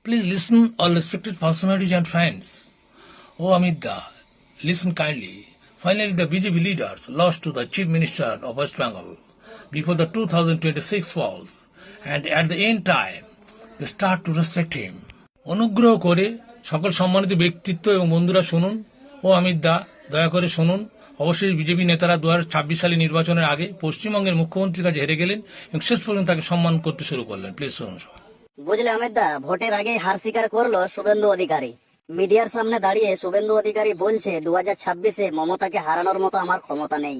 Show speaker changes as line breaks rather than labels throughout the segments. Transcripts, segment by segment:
Please listen, all respected personalities and friends. Oh Amida, listen kindly. Finally, the BJP leaders lost to the Chief Minister of West Bengal before the 2026 polls, and at the end time, they start to respect him. অনুগ্রহ করে সকল সম্মানিত ব্যক্তিত্ব এবং বন্ধুরা শুনুন ও অমিত দা দয়া করে শুনুন। অবশ্যই বিজেপি নেতারা 2026 সালে নির্বাচনের আগে পশ্চিমবঙ্গের মুখ্যমন্ত্রীর কাছে হেরে গেলেন এবং শেষ পর্যন্ত তাকে সম্মান করতে শুরু করলেন। প্লিজ শুনুন।
বুঝলে অমিত দা, ভোটের আগেই হার স্বীকার করলো শুভেন্দু অধিকারী। মিডিয়ার সামনে দাঁড়িয়ে শুভেন্দু অধিকারী বলছে 2026-এ মমতাকে হারানোর মতো আমার ক্ষমতা নেই।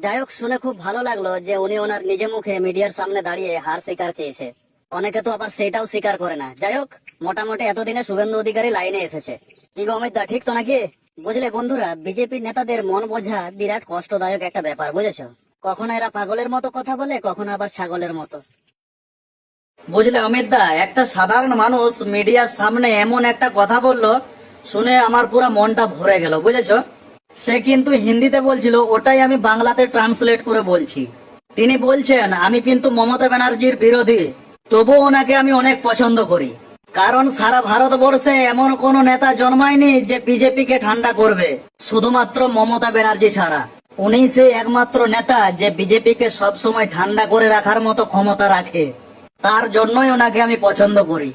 যাই হোক, শুনে খুব ভালো লাগলো যে উনি ওনার নিজে মুখে মিডিয়ার সামনে দাঁড়িয়ে হার স্বীকার চেয়েছে। অনেকে তো আবার সেটাও স্বীকার করে না। যাই হোক, মোটামুটি এতদিনে শুভেন্দু অধিকারী লাইনে এসেছে। কি গো অমিত দা, ঠিক তো নাকি? বুঝলে বন্ধুরা, বিজেপি নেতাদের মন বোঝা বিরাট কষ্টদায়ক একটা ব্যাপার, বুঝেছো? কখনো এরা পাগলের মতো কথা বলে, কখনো আবার ছাগলের মতো।
বুঝলে অমিত দা, একটা সাধারণ মানুষ মিডিয়ার সামনে এমন একটা কথা বললো, শুনে আমার পুরো মনটা ভরে গেল, বুঝেছো? সে কিন্তু হিন্দিতে বলছিল, ওটাই আমি বাংলাতে ট্রান্সলেট করে বলছি। তিনি বলছেন, আমি কিন্তু মমতা ব্যানার্জির বিরোধী, তবু ওনাকে আমি অনেক পছন্দ করি। কারণ সারা ভারতবর্ষে এমন কোন নেতা জন্মায়নি যে বিজেপিকে ঠান্ডা করবে, শুধুমাত্র মমতা ব্যানার্জি ছাড়া। উনি সেই একমাত্র নেতা যে বিজেপিকে সবসময় ঠান্ডা করে রাখার মতো ক্ষমতা রাখে। তার জন্যই ওনাকে আমি পছন্দ করি।